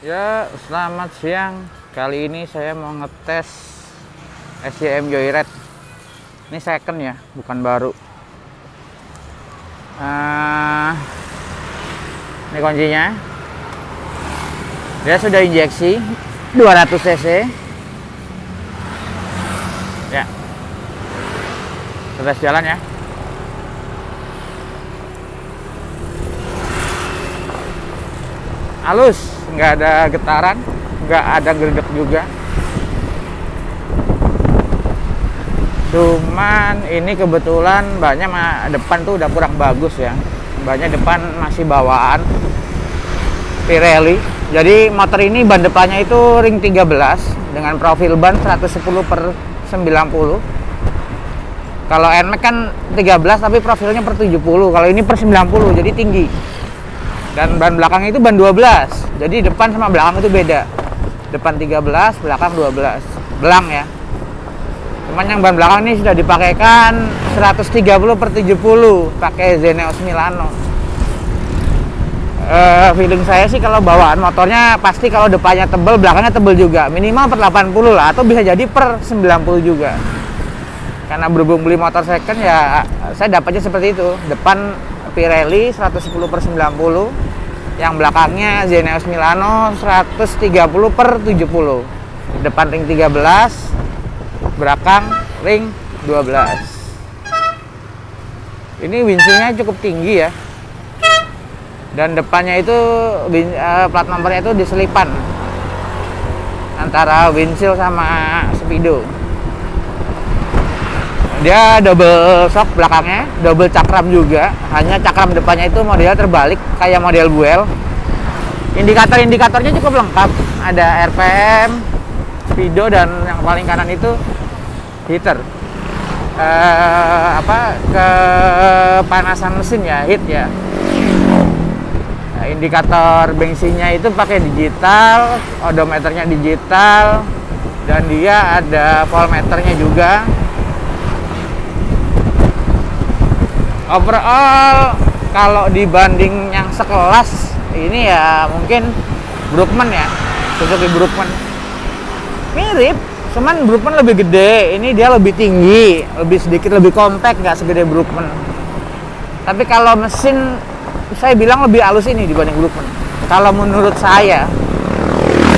Ya, selamat siang. Kali ini saya mau ngetes SCM Joyride. Ini second ya, bukan baru. Ini kuncinya. Dia sudah injeksi 200 cc. Ya. Kita tes jalan ya. Halus, nggak ada getaran, nggak ada geledek juga. Cuman ini kebetulan bannya depan tuh udah kurang bagus ya. Bannya depan masih bawaan Pirelli. Jadi motor ini ban depannya itu ring 13 dengan profil ban 110/90. Kalau NMAX kan 13 tapi profilnya per 70. Kalau ini per 90, jadi tinggi. Dan ban belakang itu ban 12. Jadi depan sama belakang itu beda. Depan 13, belakang 12. Belang ya. Cuman yang ban belakang ini sudah dipakaikan 130/70 pakai Zeneos Milano. Feeling saya sih kalau bawaan motornya pasti kalau depannya tebel, belakangnya tebel juga. Minimal per 80 lah, atau bisa jadi per 90 juga. Karena berhubung beli motor second ya, saya dapatnya seperti itu. Depan Pirelli 110/90, yang belakangnya Zeneos Milano 130/70. Depan ring 13, belakang ring 12. Ini windshield-nya cukup tinggi ya. Dan depannya itu plat nomornya itu diselipan antara windshield sama speedo. Dia double shock belakangnya, double cakram juga. Hanya cakram depannya itu modelnya terbalik kayak model Buell. Indikator-indikatornya cukup lengkap. Ada RPM, speedo, dan yang paling kanan itu heater. Kepanasan mesin ya, heat ya. Nah, indikator bensinnya itu pakai digital, odometernya digital, dan dia ada voltmeternya juga. Overall kalau dibanding yang sekelas ini ya mungkin Brookman ya, Suzuki Brookman mirip, cuman Brookman lebih gede, ini dia lebih tinggi, sedikit lebih compact, nggak segede Brookman. Tapi kalau mesin saya bilang lebih halus ini dibanding Brookman kalau menurut saya,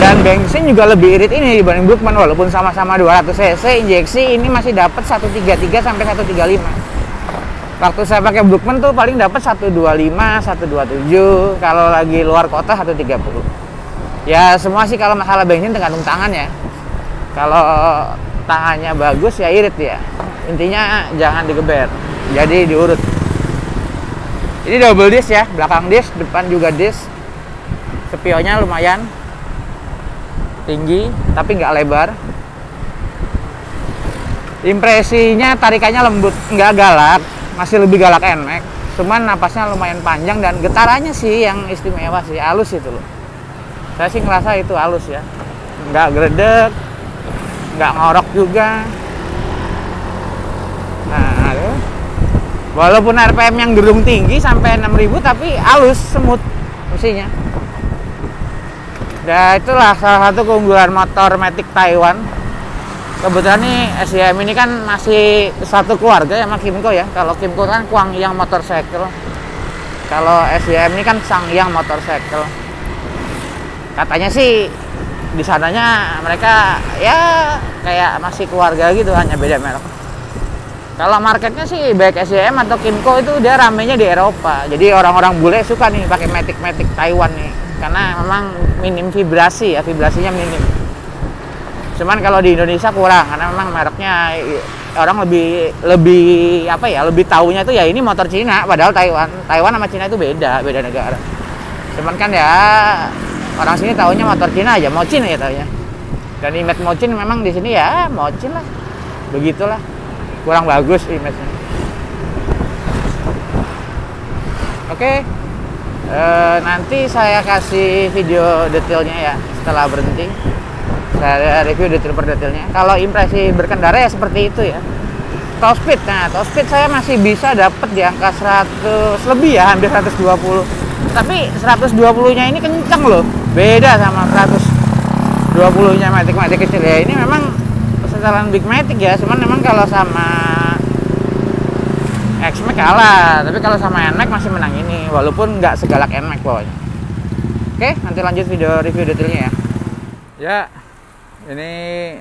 dan bensin juga lebih irit ini dibanding Brookman. Walaupun sama-sama 200 cc injeksi, ini masih dapat 133 sampai 135. Waktu saya pakai Brookman tuh paling dapat 125, 127. Kalau lagi luar kota 130. Ya semua sih kalau masalah bensin tergantung tangan ya. Kalau tangannya bagus ya irit ya. Intinya jangan digeber. Jadi diurut. Ini double disc ya, belakang disc, depan juga disc. Spionnya lumayan tinggi tapi nggak lebar. Impresinya tarikannya lembut, nggak galak. Masih lebih galak NMAX, cuman napasnya lumayan panjang dan getarannya sih yang istimewa sih, halus itu loh. Saya sih ngerasa itu halus ya, nggak geledek, nggak ngorok juga. Nah, walaupun RPM yang gerung tinggi sampai 6000 tapi halus, semut mesinnya. Dan itulah salah satu keunggulan motor Matic Taiwan. Kebetulan nih SCM ini kan masih satu keluarga ya sama Kymco ya. Kalau Kymco kan Kwangyang Motorcycle. Kalau SCM ini kan Sangyang Motorcycle. Katanya sih di sananya mereka ya kayak masih keluarga gitu, hanya beda merek. Kalau marketnya sih baik SCM atau Kymco itu dia ramenya di Eropa. Jadi orang-orang bule suka nih pakai Matic Taiwan nih, karena memang minim vibrasi ya, vibrasinya minim. Cuman kalau di Indonesia kurang, karena memang mereknya orang lebih tahunya itu ya ini motor Cina, padahal Taiwan sama Cina itu beda negara. Cuman kan ya orang sini tahunya motor Cina aja, Mochin ya tahunya. Dan image Mochin memang di sini ya Mochin lah, begitulah, kurang bagus image-nya. Oke, nanti saya kasih video detailnya ya setelah berhenti. Saya review detail per detailnya. Kalau impresi berkendara ya seperti itu ya. Top speed, top speed saya masih bisa dapat di angka 100 lebih ya, hampir 120. Tapi 120 nya ini kencang loh. beda sama 120 nya Matic kecil ya. Ini memang setelan Big Matic ya, cuman memang kalau sama X-Max kalah, tapi kalau sama NMAX masih menang ini, walaupun nggak segalak NMAX pokoknya. Oke, nanti lanjut video review detailnya ya. Ya, ini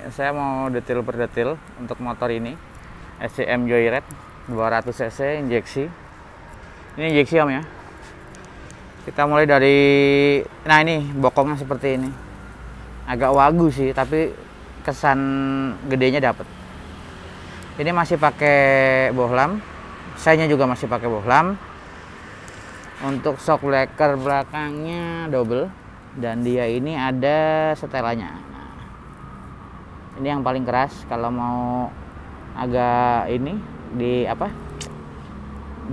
saya mau detail per detail untuk motor ini SCM Joyride 200 cc injeksi. Ini injeksi om ya. Kita mulai dari, nah ini bokongnya seperti ini, agak wagu sih, tapi kesan gedenya dapat. Ini masih pakai bohlam, saya juga masih pakai bohlam. Untuk shock breaker belakangnya double, dan dia ini ada setelannya. Nah, ini yang paling keras. Kalau mau agak ini di apa,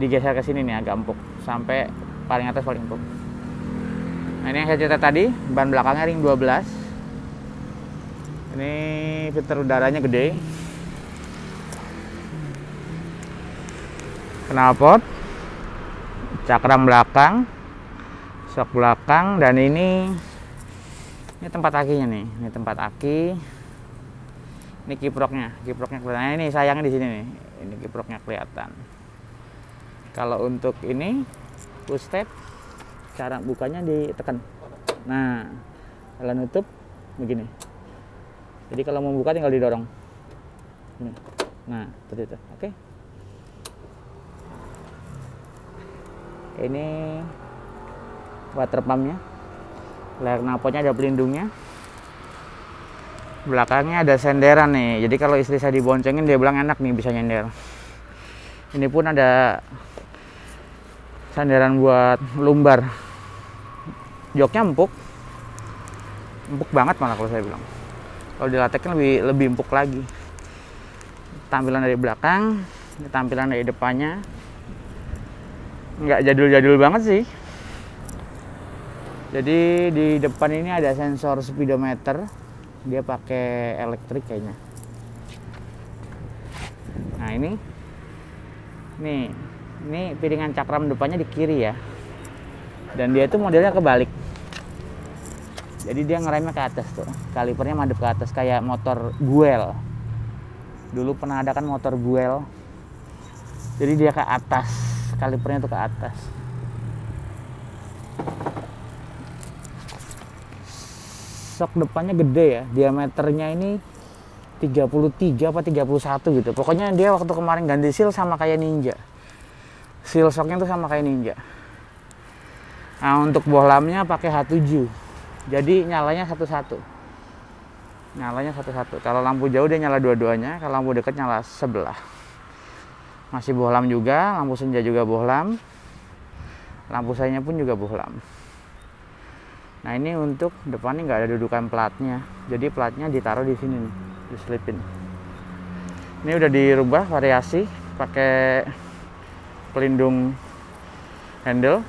digeser ke sini nih agak empuk, sampai paling atas paling empuk. Nah, ini yang saya cerita tadi, ban belakangnya ring 12. Ini filter udaranya gede, knalpot, cakram belakang, shock belakang, dan ini tempat akinya nih. Ini tempat aki. Ini kiproknya kelihatan. Nah, ini sayangnya di sini nih. Ini kiproknya kelihatan. Kalau untuk ini push step, cara bukanya ditekan. Nah, kalau nutup begini. Jadi kalau mau buka tinggal didorong. Nah, seperti itu. Oke. Ini water pumpnya, layar knalpotnya ada pelindungnya, belakangnya ada senderan nih. Jadi kalau istri saya diboncengin, dia bilang enak nih bisa nyender. Ini pun ada senderan buat lumbar. Joknya empuk banget malah kalau saya bilang. Kalau di latex lebih empuk lagi. Tampilan dari belakang, ini tampilan dari depannya. Nggak jadul-jadul banget sih. Jadi di depan ini ada sensor speedometer, dia pakai elektrik kayaknya. Nah ini piringan cakram depannya di kiri ya, dan dia itu modelnya kebalik. Jadi dia ngeremnya ke atas tuh, kalipernya madep ke atas kayak motor Buell. Dulu pernah ada kan motor Buell, jadi dia ke atas, kalipernya tuh ke atas. Shock depannya gede ya, diameternya ini 33 apa 31 gitu. Pokoknya dia waktu kemarin ganti seal sama kayak Ninja. Seal shocknya tuh sama kayak Ninja. Nah, untuk bohlamnya pakai H7. Jadi nyalanya satu-satu. Kalau lampu jauh dia nyala dua-duanya, kalau lampu dekat nyala sebelah. Masih bohlam juga, lampu senja juga bohlam. Lampu sayanya pun juga bohlam. Nah, ini untuk depan ini nggak ada dudukan platnya. Jadi platnya ditaruh di sini nih, diselipin. Ini udah dirubah variasi pakai pelindung handle.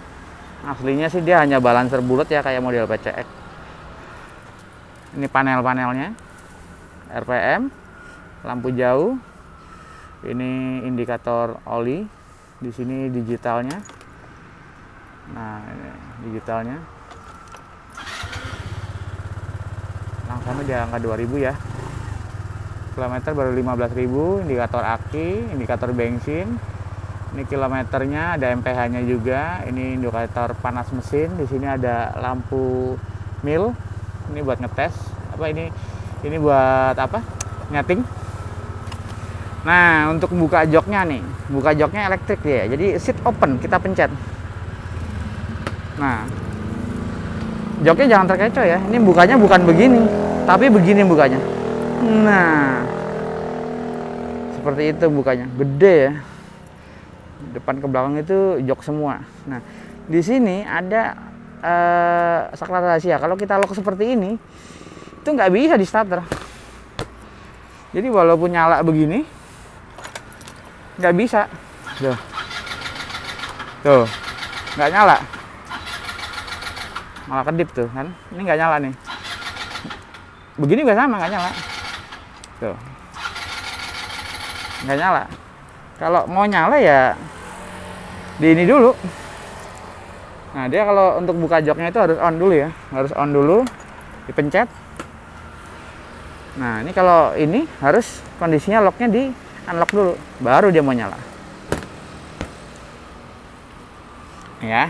Aslinya sih dia hanya balancer bulat ya, kayak model PCX. Ini panel-panelnya, RPM, lampu jauh, ini indikator oli, di sini digitalnya. Nah, ini digitalnya. Langsamnya di angka 2000 ya. Kilometer baru 15.000, indikator aki, indikator bensin. Ini kilometernya, ada MPH-nya juga. Ini indikator panas mesin. Di sini ada lampu mil. Ini buat ngetes. Apa ini? Ini buat apa? Nyeting. Nah, untuk buka joknya nih. Buka joknya elektrik ya. Jadi seat open, kita pencet. Nah, joknya jangan terkecoh ya. Ini bukanya bukan begini, tapi begini bukanya. Nah, seperti itu bukanya. Gede ya. Depan ke belakang itu jok semua. Nah, di sini ada saklar rahasia. Kalau kita lock seperti ini, itu nggak bisa di starter. Jadi walaupun nyala begini, nggak bisa. Tuh, nggak nyala. Malah kedip tuh kan. Ini nggak nyala nih. Begini juga sama, nggak nyala. Tuh, nggak nyala. Kalau mau nyala ya di ini dulu. Nah, dia kalau untuk buka joknya itu harus on dulu ya. Harus on dulu, dipencet. Nah, ini kalau ini harus kondisinya locknya di unlock dulu, baru dia mau nyala. Ya.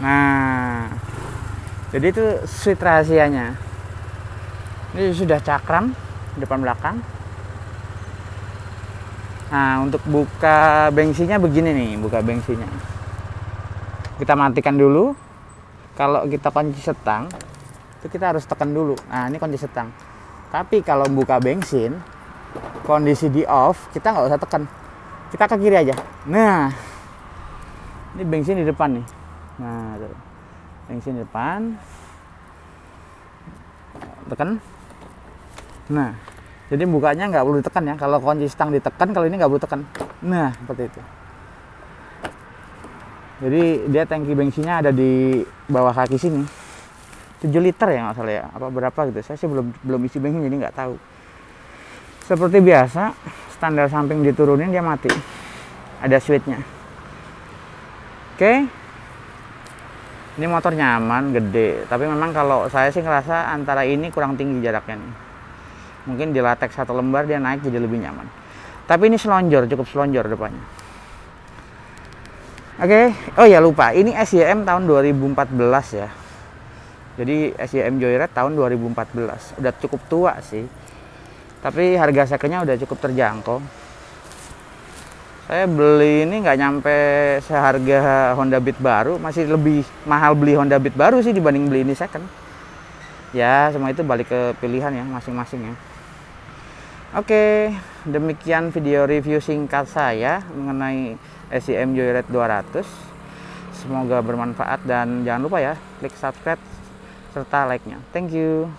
Nah, jadi itu switch rahasianya. Ini sudah cakram depan belakang. Nah, untuk buka bensinnya begini nih, buka bensinnya. Kita matikan dulu. Kalau kita kunci setang, itu kita harus tekan dulu. Nah, ini kunci setang. Tapi kalau buka bensin, kondisi di off, kita nggak usah tekan. Kita ke kiri aja. Nah, ini bensin di depan nih. Nah, tuh. Bensin di depan. Tekan. Nah, jadi bukanya nggak perlu ditekan ya. Kalau kunci stang ditekan, kalau ini nggak perlu tekan. Nah, seperti itu. Jadi dia tangki bensinnya ada di bawah kaki sini. 7 liter ya nggak salah ya. Apa berapa gitu. Saya sih belum isi bensin jadi nggak tahu. Seperti biasa, standar samping diturunin dia mati. Ada switchnya. Oke. Ini motor nyaman, gede. Tapi memang kalau saya sih ngerasa antara ini kurang tinggi jaraknya nih. Mungkin di latex 1 lembar dia naik jadi lebih nyaman. Tapi ini selonjor, cukup selonjor depannya. Oke. Oh ya lupa, ini SYM tahun 2014 ya. Jadi SYM Joyride tahun 2014. Udah cukup tua sih. Tapi harga secondnya udah cukup terjangkau. Saya beli ini nggak nyampe seharga Honda Beat baru, masih lebih mahal beli Honda Beat baru sih dibanding beli ini second. Ya, semua itu balik ke pilihan ya masing-masing ya. Oke, demikian video review singkat saya mengenai SYM Joyride 200. Semoga bermanfaat dan jangan lupa ya klik subscribe serta like-nya. Thank you.